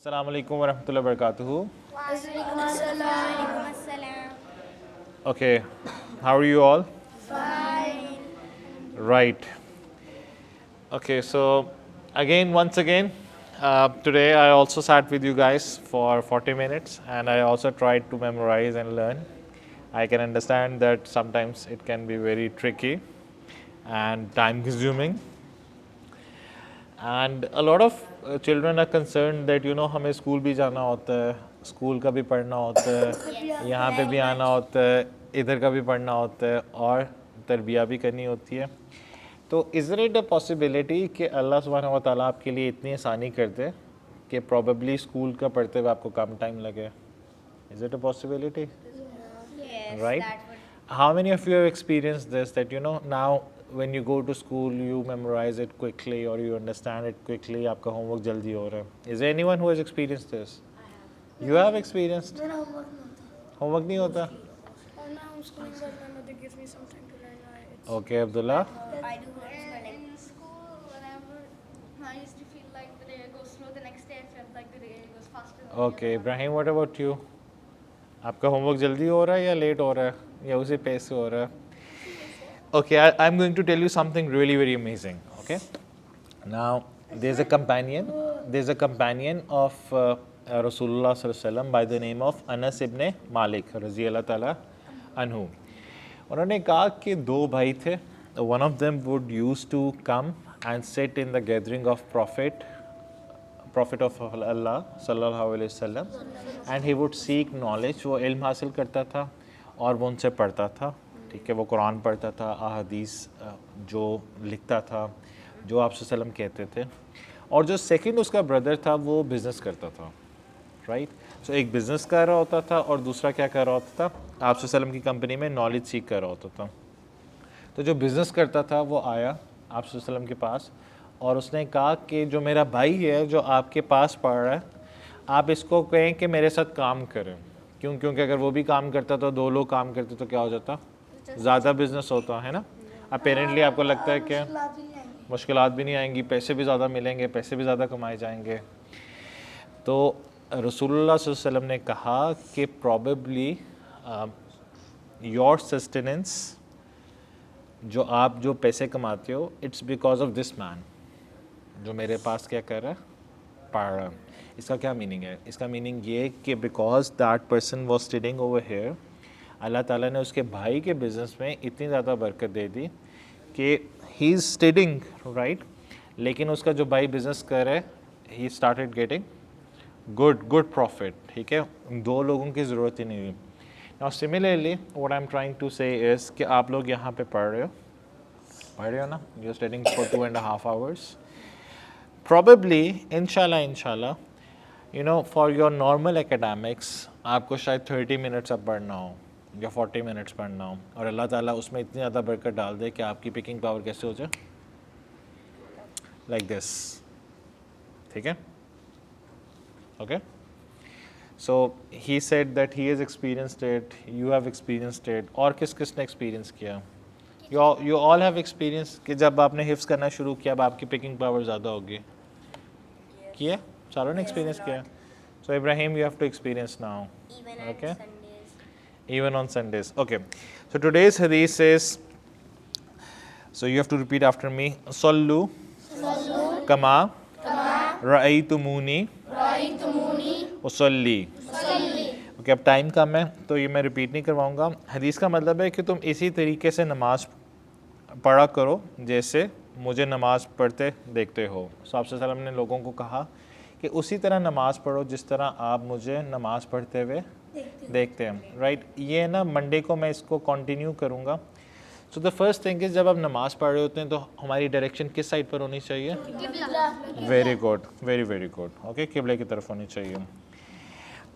Assalamu alaikum wa rahmatullahi wa barakatuhu. Okay, how are you all? Fine. Right. Okay, so once again, today I also sat with you guys for 40 minutes and I also tried to memorize and learn. I can understand that sometimes it can be very tricky and time consuming. And a lot of children are concerned that हमें school भी जाना होता है, school का भी पढ़ना होता है, यहाँ पे भी आना होता है, इधर का भी पढ़ना होता है और तरबिया भी करनी होती है. तो इज़ इट अ पॉसिबिलिटी कि अल्लाह सुब्हानहू व तआला आपके लिए इतनी आसानी कर दे कि प्रॉबेबली स्कूल का पढ़ते हुए आपको कम टाइम लगे? Is it a possibility? Yes, Right? that would. How many of you have experienced this, that now when you go to school you memorize it quickly or you understand it quickly, आपका homework जल्दी हो रहा है? Is there anyone who has experienced this? You have experienced? मेरा homework नहीं होता Homework नहीं होता? और मैं होम स्कूलिंग करता हूँ. They give me some time to learn. Okay, Abdullah. I do homeschooling. In school, whenever I used to feel like the day goes slow, the next day I felt like the day goes faster. than the Okay, other. Ibrahim, what about you? आपका homework जल्दी हो रहा है या late हो रहा है या उसी पेस से हो रहा है? Okay, I'm going to tell you something really very amazing. Okay, now there's a companion of Rasulullah sallallahu alaihi wasallam by the name of Anas ibn Malik रज़ियल्लाहु ताला अन्हु. उन्होंने कहा कि दो भाई थे. One of them would used to come and sit in the gathering of Prophet of Allah सल्लल्लाहु अलैहि वसल्लम and he would seek knowledge. वो इल्म हासिल करता था और वो उनसे पढ़ता था. ठीक है, वो कुरान पढ़ता था, अहादीस जो लिखता था, जो आप सल्लम कहते थे. और जो सेकंड उसका ब्रदर था वो बिज़नेस करता था. राइट, सो एक बिज़नेस कर रहा होता था और दूसरा क्या कर रहा होता था? आप सल्लम की कंपनी में नॉलेज सीख कर रहा होता था. तो जो बिज़नेस करता था वो आया आप सल्लम के पास और उसने कहा कि जो मेरा भाई है जो आपके पास पढ़ रहा है, आप इसको कहें कि मेरे साथ काम करें. क्योंकि अगर वो भी काम करता तो दो लोग काम करते तो क्या हो जाता? ज़्यादा बिजनेस होता है ना. अपेरेंटली आपको लगता है कि मुश्किलात भी नहीं आएंगी, पैसे भी ज़्यादा मिलेंगे, पैसे भी ज़्यादा कमाए जाएंगे. तो रसूलुल्लाह सल्लल्लाहु अलैहि वसल्लम ने कहा कि प्रॉबेबली योर सस्टेनेंस, जो पैसे कमाते हो, it's because of this man जो मेरे पास क्या कर रहा है? पढ़ रहा है. इसका क्या मीनिंग है? इसका मीनिंग ये कि because that person was studying over here, Allah ताला ने उसके भाई के बिज़नेस में इतनी ज़्यादा बरकत दे दी कि ही इज़ स्टडिंग राइट, लेकिन उसका जो भाई बिज़नेस कर रहा है ही स्टार्टेड गेटिंग गुड प्रॉफिट. ठीक है, दो लोगों की ज़रूरत ही नहीं हुई. Now similarly what I am trying to say is कि आप लोग यहाँ पे पढ़ रहे हो ना, you are studying for 2.5 hours. Probably इंशाल्लाह फॉर योर नॉर्मल एकेडमिक्स आपको शायद 30 मिनट्स अब पढ़ना हो या 40 मिनट्स पढ़ना हो और अल्लाह ताला उसमें इतनी ज़्यादा बरकत डाल दे कि आपकी पिकिंग पावर कैसे हो जाए? Like this. ठीक है, okay. So he said that he has experienced it, you have experienced it. और किसने एक्सपीरियंस किया? यू ऑल हैव एक्सपीरियंस कि जब आपने हिफ्ज़ करना शुरू किया अब आपकी पिकिंग पावर ज़्यादा होगी. किया? सारों ने एक्सपीरियंस किया. So Ibrahim, you have to experience now. Even on Okay. Sundays. Even on Sundays. Okay. So today's hadith says, so you have to repeat after me. Sallu kama ra'aytumuni usalli. Okay, अब time कम है तो ये मैं repeat नहीं करवाऊंगा. हदीस का मतलब है कि तुम इसी तरीके से नमाज पढ़ा करो जैसे मुझे नमाज पढ़ते देखते हो. सो आप सल्लल्लाहु अलैहि वसल्लम ने लोगों को कहा कि उसी तरह नमाज पढ़ो जिस तरह आप मुझे नमाज पढ़ते हुए देखते हैं. राइट, ये ना मंडे को मैं इसको कंटिन्यू करूँगा. So the first thing is जब आप नमाज पढ़ रहे होते हैं तो हमारी डायरेक्शन किस साइड पर होनी चाहिए? Very good, very good. Okay, किबले की तरफ होनी चाहिए.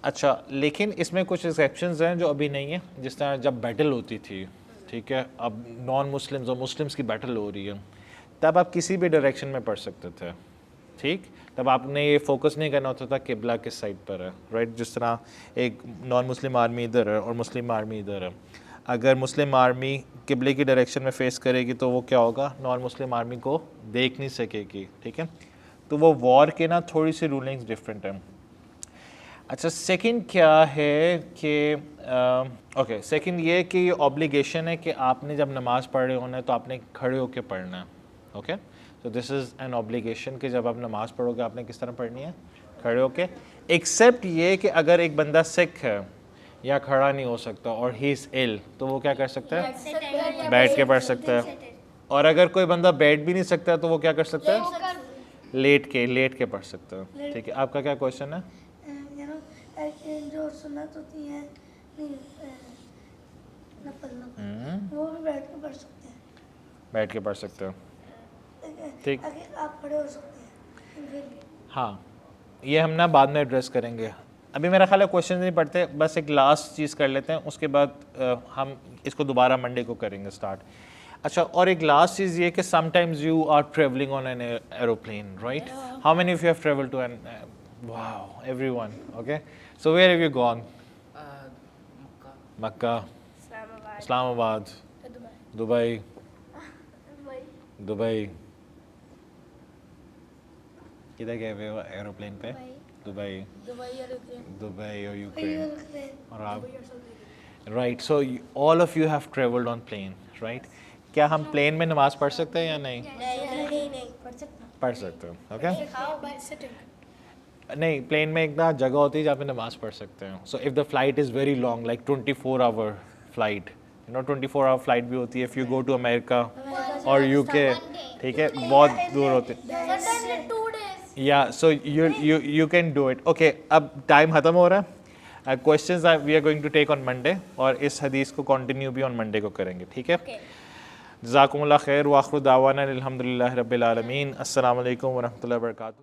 अच्छा, लेकिन इसमें कुछ एक्सेप्शंस हैं जो अभी नहीं है. जिस तरह जब बैटल होती थी, ठीक है, अब नॉन मुस्लिम्स और मुस्लिम्स की बैटल हो रही है, तब आप किसी भी डायरेक्शन में पढ़ सकते थे. ठीक, तब आपने ये फोकस नहीं करना होता था किबला किस साइड पर है. राइट, जिस तरह एक नॉन मुस्लिम आर्मी इधर है और मुस्लिम आर्मी इधर है. अगर मुस्लिम आर्मी किबले की डायरेक्शन में फेस करेगी तो वो क्या होगा? नॉन मुस्लिम आर्मी को देख नहीं सकेगी. ठीक है, तो वो वॉर के ना थोड़ी सी रूलिंग्स डिफरेंट हैं. अच्छा, सेकंड क्या है कि ओके, सेकंड ये कि ये ऑब्लिगेशन है कि आपने जब नमाज पढ़ रहे होना है तो आपने खड़े होकर पढ़ना है. ओके, तो दिस इज़ एन ऑब्लिगेशन कि जब आप नमाज पढ़ोगे आपने किस तरह पढ़नी है, खड़े होके. एक्सेप्ट ये कि अगर एक बंदा सिक है या खड़ा नहीं हो सकता और ही इज़ इल, तो वो क्या कर सकता है, बैठ के पढ़ सकता है. और अगर कोई बंदा बैठ भी नहीं सकता तो वो क्या कर सकता है, लेट के पढ़ सकता है. ठीक है, आपका क्या क्वेश्चन है? जो सुन्नत होती है नफल वो भी बैठ के पढ़ सकते हैं. बैठ के पढ़ सकते हो. ठीक, अगर आप खड़े हो सकते हैं फिर भी. हाँ, ये हम ना बाद में एड्रेस करेंगे. अभी मेरा ख्याल है क्वेश्चन नहीं पढ़ते, बस एक लास्ट चीज़ कर लेते हैं, उसके बाद हम इसको दोबारा मंडे को करेंगे स्टार्ट. अच्छा, और एक लास्ट चीज़ ये कि sometimes you are travelling on an aeroplane, right? How many of you have travelled to an, wow, everyone. Okay, so where have you gone? Mecca, Islamabad, Dubai, Dubai. किधर गए हुए हो एरोप्लेन पे? दुबई, दुबई और Ukraine. और आप? Right, so all of you have travelled on plane, right? क्या हम प्लेन में नमाज पढ़ सकते हैं या नहीं? नहीं पढ़ सकते हो. Okay, How by sitting? नहीं, प्लेन में एक ना जगह होती है जहाँ पे नमाज पढ़ सकते हैं. So if the flight is very long, like 24 hour flight, 24 hour flight भी होती है if you go to America और यूके. ठीक है, बहुत दूर होते हैं. Sometimes in 2 days. या so you can do it. Okay, अब टाइम ख़त्म हो रहा है. Questions we are going to take on Monday, और इस हदीस को कंटिन्यू भी ऑन मंडे को करेंगे. ठीक है, जज़ाकुमुल्लाह खैर व आखिरु दावाना अल्हम्दुलिल्लाहि रब्बिल आलमीन. अस्सलामु अलैकुम व रहमतुल्लाहि व बरकातुहू.